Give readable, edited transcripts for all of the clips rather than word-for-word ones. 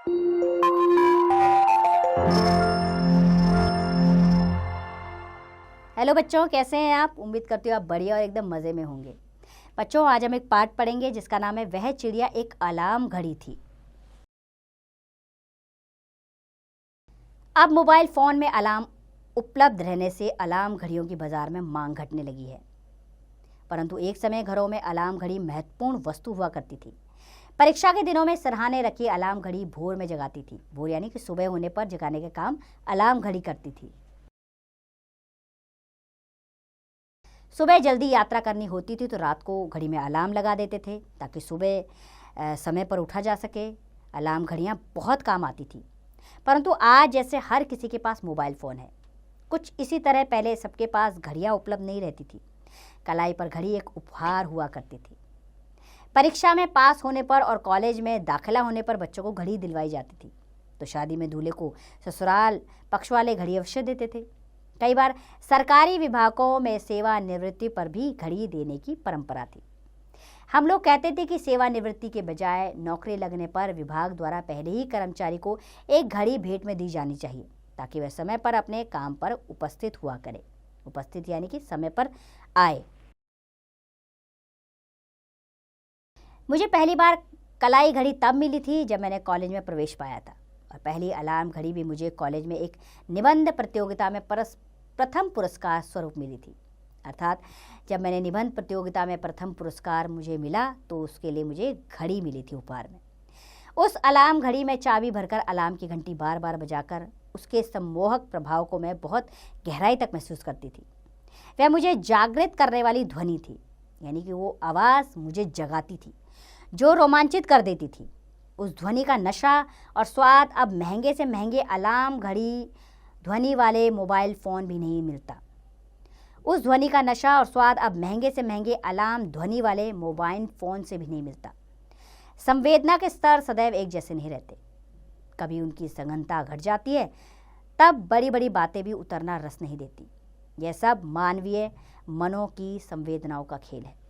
Hello बच्चों, कैसे हैं आप? उम्मीद करती हूँ आप बढ़िया और एकदम मज़े में होंगे। बच्चों, आज हम एक पाठ पढ़ेंगे जिसका नाम है वह चिड़िया एक अलार्म घड़ी थी। अब मोबाइल फ़ोन में अलार्म उपलब्ध रहने से अलार्म घड़ियों की बाज़ार में मांग घटने लगी है। परंतु एक समय घरों में अलार्म घड़ी महत्वपूर्ण वस्तु हुआ करती थी। परीक्षा के दिनों में सराहने रखी अलार्म घड़ी भोर में जगाती थी। भोर यानी कि सुबह होने पर जगाने का काम अलार्म घड़ी करती थी। सुबह जल्दी यात्रा करनी होती थी तो रात को घड़ी में अलार्म लगा देते थे ताकि सुबह समय पर उठा जा सके। अलार्म घड़ियाँ बहुत काम आती थी। परंतु आज जैसे हर किसी के पास मोबाइल फ़ोन है, कुछ इसी तरह पहले सबके पास घड़ियाँ उपलब्ध नहीं रहती थी। कलाई पर घड़ी एक उपहार हुआ करती थी। परीक्षा में पास होने पर और कॉलेज में दाखिला होने पर बच्चों को घड़ी दिलवाई जाती थी। तो शादी में दूल्हे को ससुराल पक्ष वाले घड़ी अवश्य देते थे। कई बार सरकारी विभागों में सेवानिवृत्ति पर भी घड़ी देने की परंपरा थी। हम लोग कहते थे कि सेवानिवृत्ति के बजाय नौकरी लगने पर विभाग द्वारा पहले ही कर्मचारी को एक घड़ी भेंट में दी जानी चाहिए ताकि वह समय पर अपने काम पर उपस्थित हुआ करे। उपस्थित यानी कि समय पर आए। मुझे पहली बार कलाई घड़ी तब मिली थी जब मैंने कॉलेज में प्रवेश पाया था, और पहली अलार्म घड़ी भी मुझे कॉलेज में एक निबंध प्रतियोगिता में प्रथम पुरस्कार स्वरूप मिली थी। अर्थात जब मैंने निबंध प्रतियोगिता में प्रथम पुरस्कार मुझे मिला तो उसके लिए मुझे घड़ी मिली थी उपहार में। उस अलार्म घड़ी में चाबी भरकर अलार्म की घंटी बार बार बजाकर उसके सम्मोहक प्रभाव को मैं बहुत गहराई तक महसूस करती थी। वह मुझे जागृत करने वाली ध्वनि थी, यानी कि वो आवाज़ मुझे जगाती थी जो रोमांचित कर देती थी। उस ध्वनि का नशा और स्वाद अब महंगे से महंगे अलार्म घड़ी ध्वनि वाले मोबाइल फ़ोन भी नहीं मिलता। उस ध्वनि का नशा और स्वाद अब महंगे से महंगे अलार्म ध्वनि वाले मोबाइल फ़ोन से भी नहीं मिलता। संवेदना के स्तर सदैव एक जैसे नहीं रहते। कभी उनकी सघनता घट जाती है, तब बड़ी बड़ी बातें भी उतरना रस नहीं देती। यह सब मानवीय मनों की संवेदनाओं का खेल है।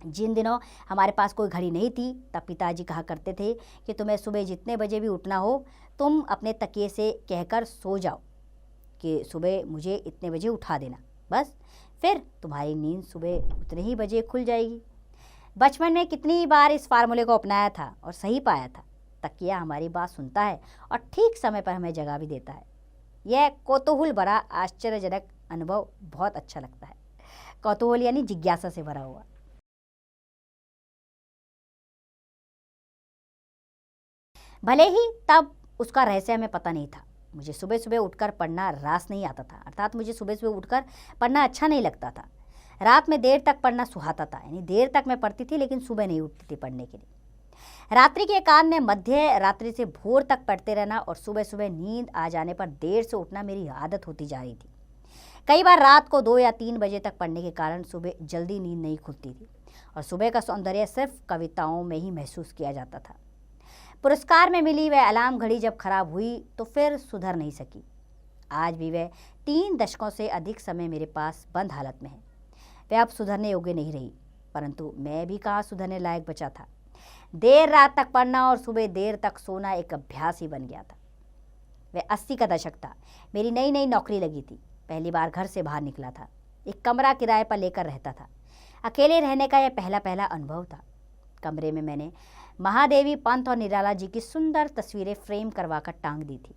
जिन दिनों हमारे पास कोई घड़ी नहीं थी तब पिताजी कहा करते थे कि तुम्हें सुबह जितने बजे भी उठना हो तुम अपने तकिए से कहकर सो जाओ कि सुबह मुझे इतने बजे उठा देना, बस फिर तुम्हारी नींद सुबह उतने ही बजे खुल जाएगी। बचपन में कितनी बार इस फार्मूले को अपनाया था और सही पाया था। तकिया हमारी बात सुनता है और ठीक समय पर हमें जगा भी देता है। यह कौतूहल भरा आश्चर्यजनक अनुभव बहुत अच्छा लगता है। कौतूहल यानी जिज्ञासा से भरा हुआ। भले ही तब उसका रहस्य हमें पता नहीं था। मुझे सुबह सुबह उठकर पढ़ना रास नहीं आता था, अर्थात मुझे सुबह सुबह उठकर पढ़ना अच्छा नहीं लगता था। रात में देर तक पढ़ना सुहाता था, यानी देर तक मैं पढ़ती थी लेकिन सुबह नहीं उठती थी पढ़ने के लिए। रात्रि के एकांत में मध्य रात्रि से भोर तक पढ़ते रहना और सुबह सुबह नींद आ जाने पर देर से उठना मेरी आदत होती जा रही थी। कई बार रात को 2 या 3 बजे तक पढ़ने के कारण सुबह जल्दी नींद नहीं खुलती थी और सुबह का सौंदर्य सिर्फ कविताओं में ही महसूस किया जाता था। पुरस्कार में मिली वह अलार्म घड़ी जब खराब हुई तो फिर सुधर नहीं सकी। आज भी वह 3 दशकों से अधिक समय मेरे पास बंद हालत में है। वह अब सुधरने योग्य नहीं रही, परंतु मैं भी कहाँ सुधरने लायक बचा था। देर रात तक पढ़ना और सुबह देर तक सोना एक अभ्यास ही बन गया था। वह 80 का दशक था। मेरी नई नई नौकरी लगी थी। पहली बार घर से बाहर निकला था। एक कमरा किराए पर लेकर रहता था। अकेले रहने का यह पहला अनुभव था। कमरे में मैंने महादेवी पंत और निराला जी की सुंदर तस्वीरें फ्रेम करवाकर टांग दी थी।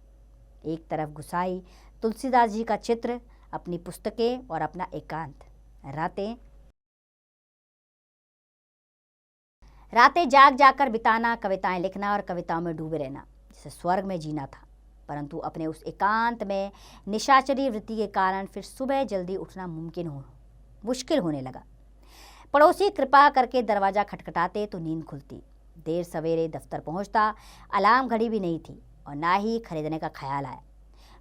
एक तरफ गुसाई तुलसीदास जी का चित्र, अपनी पुस्तकें और अपना एकांत। रातें जाग जाकर बिताना, कविताएं लिखना और कविताओं में डूबे रहना, जैसे स्वर्ग में जीना था। परंतु अपने उस एकांत में निशाचरी वृत्ति के कारण फिर सुबह जल्दी उठना मुश्किल होने लगा। पड़ोसी कृपा करके दरवाज़ा खटखटाते तो नींद खुलती। देर सवेरे दफ्तर पहुंचता। अलार्म घड़ी भी नहीं थी और ना ही खरीदने का ख्याल आया।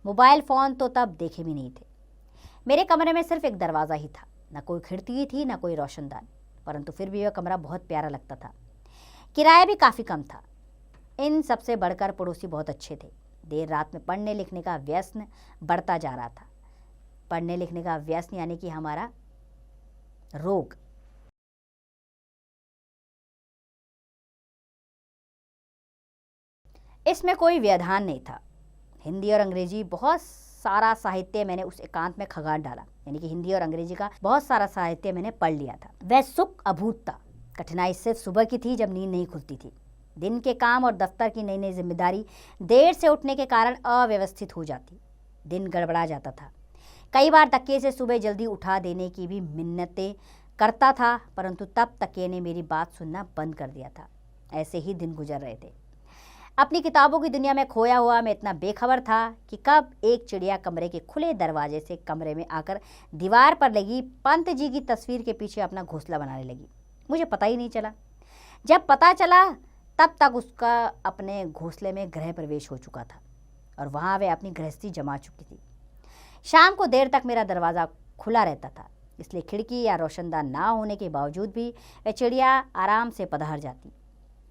मोबाइल फ़ोन तो तब देखे भी नहीं थे। मेरे कमरे में सिर्फ एक दरवाज़ा ही था, ना कोई खिड़की थी ना कोई रोशनदान, परंतु फिर भी वह कमरा बहुत प्यारा लगता था। किराया भी काफ़ी कम था। इन सबसे बढ़कर पड़ोसी बहुत अच्छे थे। देर रात में पढ़ने लिखने का व्यसन बढ़ता जा रहा था। पढ़ने लिखने का व्यसन यानी कि हमारा रोग। इसमें कोई व्यवधान नहीं था। हिंदी और अंग्रेजी बहुत सारा साहित्य मैंने उस एकांत में खगान डाला, यानी कि हिंदी और अंग्रेजी का बहुत सारा साहित्य मैंने पढ़ लिया था। वह सुख अभूत था। कठिनाई सिर्फ सुबह की थी जब नींद नहीं खुलती थी। दिन के काम और दफ्तर की नई नई जिम्मेदारी देर से उठने के कारण अव्यवस्थित हो जाती, दिन गड़बड़ा जाता था। कई बार तकिए से सुबह जल्दी उठा देने की भी मिन्नतें करता था, परंतु तब तकिए ने मेरी बात सुनना बंद कर दिया था। ऐसे ही दिन गुजर रहे थे। अपनी किताबों की दुनिया में खोया हुआ मैं इतना बेखबर था कि कब एक चिड़िया कमरे के खुले दरवाजे से कमरे में आकर दीवार पर लगी पंत जी की तस्वीर के पीछे अपना घोंसला बनाने लगी, मुझे पता ही नहीं चला। जब पता चला तब तक उसका अपने घोंसले में गृह प्रवेश हो चुका था और वहाँ वह अपनी गृहस्थी जमा चुकी थी। शाम को देर तक मेरा दरवाज़ा खुला रहता था, इसलिए खिड़की या रोशनदान ना होने के बावजूद भी वह चिड़िया आराम से पधार जाती,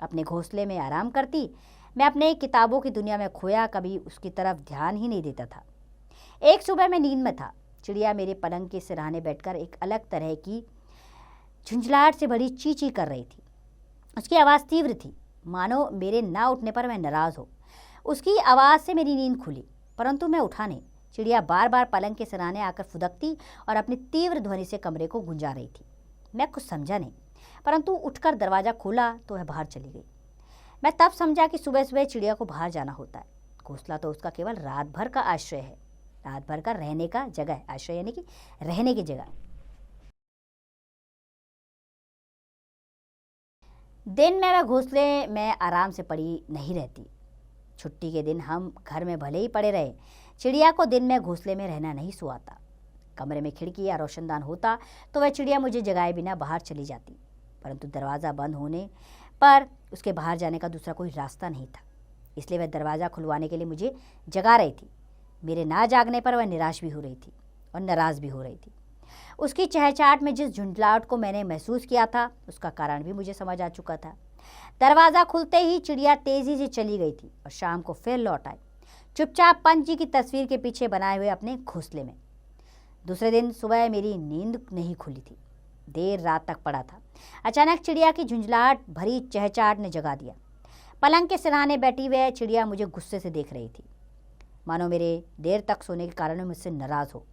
अपने घोंसले में आराम करती। मैं अपने किताबों की दुनिया में खोया कभी उसकी तरफ ध्यान ही नहीं देता था। एक सुबह मैं नींद में था। चिड़िया मेरे पलंग के सिरहाने बैठकर एक अलग तरह की झुंझलाहट से भरी ची ची कर रही थी। उसकी आवाज़ तीव्र थी, मानो मेरे ना उठने पर वह नाराज़ हो। उसकी आवाज़ से मेरी नींद खुली, परंतु मैं उठा नहीं। चिड़िया बार बार पलंग के सिरहाने आकर फुदकती और अपनी तीव्र ध्वनि से कमरे को गुंजा रही थी। मैं कुछ समझा नहीं, परंतु उठकर दरवाज़ा खोला तो वह बाहर चली गई। मैं तब समझा कि सुबह सुबह चिड़िया को बाहर जाना होता है। घोंसला तो उसका केवल रात भर का आश्रय है, रात भर का रहने का जगह है। आश्रय यानी कि रहने की जगह। दिन में वह घोंसले में आराम से पड़ी नहीं रहती। छुट्टी के दिन हम घर में भले ही पड़े रहे, चिड़िया को दिन में घोंसले में रहना नहीं सुहाता। कमरे में खिड़की या रोशनदान होता तो वह चिड़िया मुझे जगाए बिना बाहर चली जाती, परंतु दरवाज़ा बंद होने पर उसके बाहर जाने का दूसरा कोई रास्ता नहीं था, इसलिए वह दरवाज़ा खुलवाने के लिए मुझे जगा रही थी। मेरे ना जागने पर वह निराश भी हो रही थी और नाराज़ भी हो रही थी। उसकी चहचहाट में जिस झुंझलाहट को मैंने महसूस किया था, उसका कारण भी मुझे समझ आ चुका था। दरवाज़ा खुलते ही चिड़िया तेज़ी से चली गई थी और शाम को फिर लौट आई, चुपचाप पंत जी की तस्वीर के पीछे बनाए हुए अपने घोंसले में। दूसरे दिन सुबह मेरी नींद नहीं खुली थी, देर रात तक पड़ा था। अचानक चिड़िया की झुंझलाहट भरी चहचहाट ने जगा दिया। पलंग के सिरहाने बैठी हुई चिड़िया मुझे गुस्से से देख रही थी, मानो मेरे देर तक सोने के कारण मुझसे नाराज़ हो।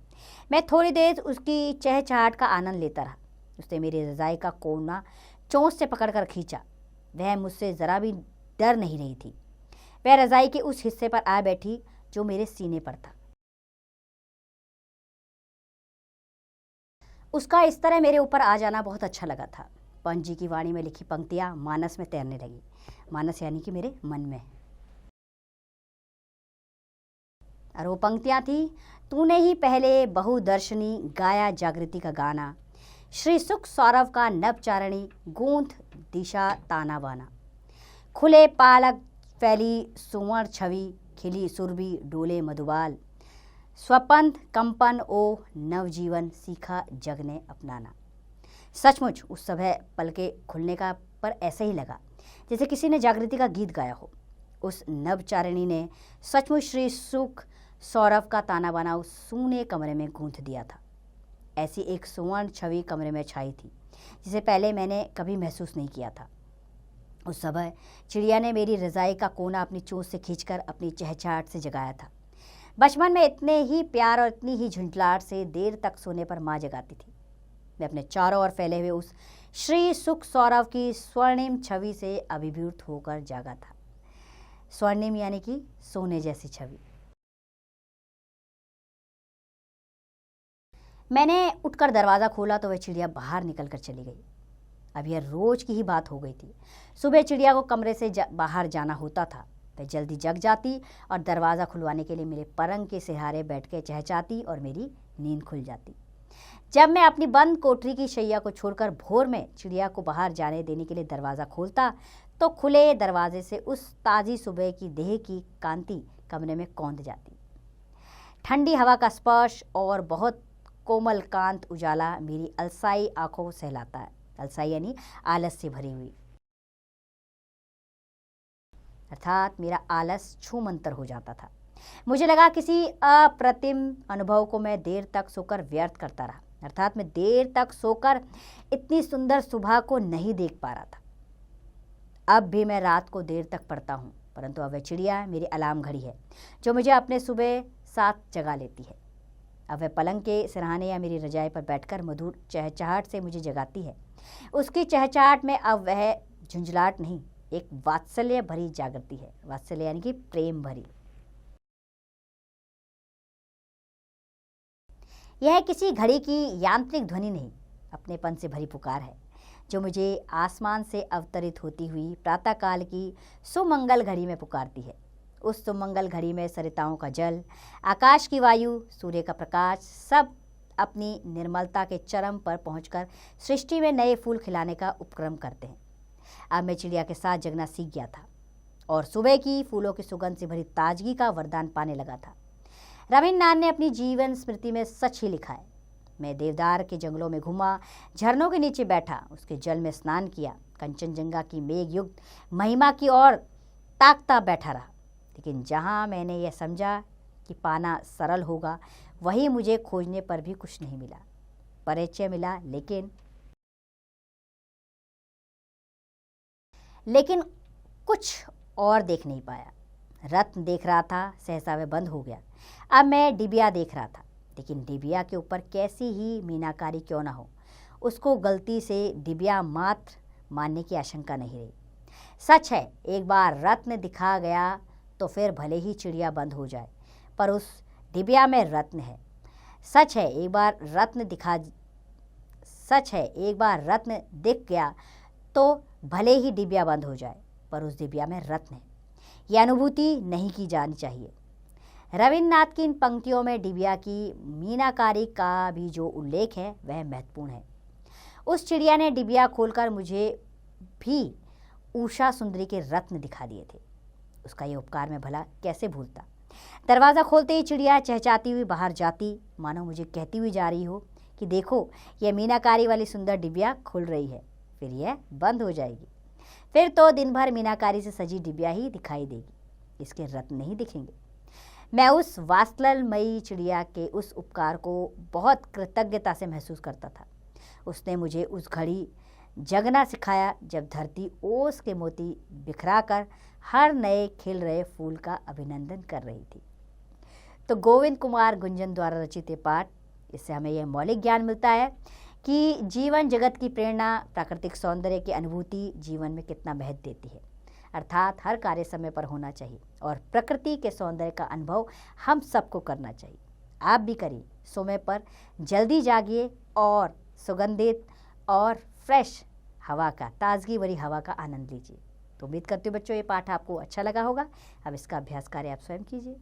मैं थोड़ी देर उसकी चहचहाट का आनंद लेता रहा। उसने मेरी रज़ाई का कोना चोंच से पकड़कर खींचा। वह मुझसे ज़रा भी डर नहीं रही थी। वह रज़ाई के उस हिस्से पर आ बैठी जो मेरे सीने पर था। उसका इस तरह मेरे ऊपर आ जाना बहुत अच्छा लगा था। पंत जी की वाणी में लिखी पंक्तियां मानस में तैरने लगी। मानस यानी कि मेरे मन में। और वो पंक्तियां थी, तूने ही पहले बहुदर्शनी गाया जागृति का गाना, श्री सुख सौरभ का नवचारणी गूंथ दिशा ताना बाना, खुले पालक फैली सुवर्ण छवि, खिली सुरभि डोले मधुबाल, स्वपंथ कंपन ओ नवजीवन सीखा जग ने अपनाना। सचमुच उस समय पलके खुलने का पर ऐसे ही लगा जैसे किसी ने जागृति का गीत गाया हो। उस नवचारिणी ने सचमुच श्री सुख सौरभ का ताना बाना उस सूने कमरे में गूंथ दिया था। ऐसी एक सुवर्ण छवि कमरे में छाई थी जिसे पहले मैंने कभी महसूस नहीं किया था। उस समय चिड़िया ने मेरी रज़ाई का कोना अपनी चोंच से खींचकर अपनी चहचहाट से जगाया था। बचपन में इतने ही प्यार और इतनी ही झुंझलाहट से देर तक सोने पर माँ जगाती थी। मैं अपने चारों ओर फैले हुए उस श्री सुख सौरभ की स्वर्णिम छवि से अभिभूत होकर जागा था। स्वर्णिम यानी कि सोने जैसी छवि। मैंने उठकर दरवाज़ा खोला तो वह चिड़िया बाहर निकल कर चली गई। अब यह रोज की ही बात हो गई थी। सुबह चिड़िया को कमरे से बाहर जाना होता था। वह जल्दी जग जाती और दरवाज़ा खुलवाने के लिए मेरे पलंग के सहारे बैठ के चहचहाती और मेरी नींद खुल जाती। जब मैं अपनी बंद कोठरी की शैया को छोड़कर भोर में चिड़िया को बाहर जाने देने के लिए दरवाज़ा खोलता तो खुले दरवाजे से उस ताज़ी सुबह की देह की कांति कमरे में कौंध जाती। ठंडी हवा का स्पर्श और बहुत कोमल कांत उजाला मेरी अलसाई आंखों को सहलाता है। अलसाई यानी आलस से भरी हुई, अर्थात मेरा आलस छूमंतर हो जाता था। मुझे लगा किसी अप्रतिम अनुभव को मैं देर तक सोकर व्यर्थ करता रहा, अर्थात मैं देर तक सोकर इतनी सुंदर सुबह को नहीं देख पा रहा था। अब भी मैं रात को देर तक पढ़ता हूँ, परंतु अब वह चिड़िया मेरी अलार्म घड़ी है जो मुझे अपने सुबह 7 जगा लेती है। अब वह पलंग के सिरहाने या मेरी रजाई पर बैठकर मधुर चहचहाट से मुझे जगाती है। उसकी चहचहाट में अब वह झुंझलाहट नहीं, एक वात्सल्य भरी जागृति है। वात्सल्य यानी कि प्रेम भरी। यह किसी घड़ी की यांत्रिक ध्वनि नहीं, अपनेपन से भरी पुकार है जो मुझे आसमान से अवतरित होती हुई प्रातःकाल की सुमंगल घड़ी में पुकारती है। उस सुमंगल घड़ी में सरिताओं का जल, आकाश की वायु, सूर्य का प्रकाश सब अपनी निर्मलता के चरम पर पहुंचकर सृष्टि में नए फूल खिलाने का उपक्रम करते हैं। अब मैं चिड़िया के साथ जगना सीख गया था और सुबह की फूलों की सुगंध से भरी ताजगी का वरदान पाने लगा था। रविन्द्रनाथ ने अपनी जीवन स्मृति में सच ही लिखा है। मैं देवदार के जंगलों में घूमा, झरनों के नीचे बैठा, उसके जल में स्नान किया, कंचनजंगा की मेघ युक्त महिमा की ओर ताकता बैठा रहा। लेकिन जहाँ मैंने यह समझा कि पाना सरल होगा, वहीं मुझे खोजने पर भी कुछ नहीं मिला। परिचय मिला लेकिन कुछ और देख नहीं पाया। रत्न देख रहा था, सहसा वह बंद हो गया। अब मैं डिबिया देख रहा था, लेकिन डिबिया के ऊपर कैसी ही मीनाकारी क्यों ना हो, उसको गलती से डिबिया मात्र मानने की आशंका नहीं रही। सच है, एक बार रत्न दिखा गया तो फिर भले ही चिड़िया बंद हो जाए, पर उस डिबिया में रत्न है। सच है, एक बार रत्न दिख गया तो भले ही डिबिया बंद हो जाए, पर उस डिबिया में रत्न है। यह अनुभूति नहीं की जानी चाहिए। रविन्द्रनाथ की इन पंक्तियों में डिबिया की मीनाकारी का भी जो उल्लेख है वह महत्वपूर्ण है। उस चिड़िया ने डिबिया खोलकर मुझे भी उषा सुंदरी के रत्न दिखा दिए थे। उसका ये उपकार मैं भला कैसे भूलता। दरवाज़ा खोलते ही चिड़िया चहचहाती हुई बाहर जाती, मानो मुझे कहती हुई जा रही हो कि देखो, यह मीनाकारी वाली सुंदर डिबिया खुल रही है, फिर यह बंद हो जाएगी। फिर तो दिन भर मीनाकारी से सजी डिबिया ही दिखाई देगी, इसके रत्न नहीं दिखेंगे। मैं उस वात्सल्यमयी चिड़िया के उस उपकार को बहुत कृतज्ञता से महसूस करता था। उसने मुझे उस घड़ी जगना सिखाया जब धरती ओस के मोती बिखरा कर हर नए खिल रहे फूल का अभिनंदन कर रही थी। तो गोविंद कुमार गुंजन द्वारा रचित ये पाठ, इससे हमें यह मौलिक ज्ञान मिलता है कि जीवन जगत की प्रेरणा, प्राकृतिक सौंदर्य की अनुभूति जीवन में कितना महत्व देती है। अर्थात हर कार्य समय पर होना चाहिए और प्रकृति के सौंदर्य का अनुभव हम सबको करना चाहिए। आप भी करिए, समय पर जल्दी जागिए और सुगंधित और फ्रेश हवा का, ताजगी भरी हवा का आनंद लीजिए। तो उम्मीद करती हूँ बच्चों ये पाठ आपको अच्छा लगा होगा। अब इसका अभ्यास कार्य आप स्वयं कीजिए।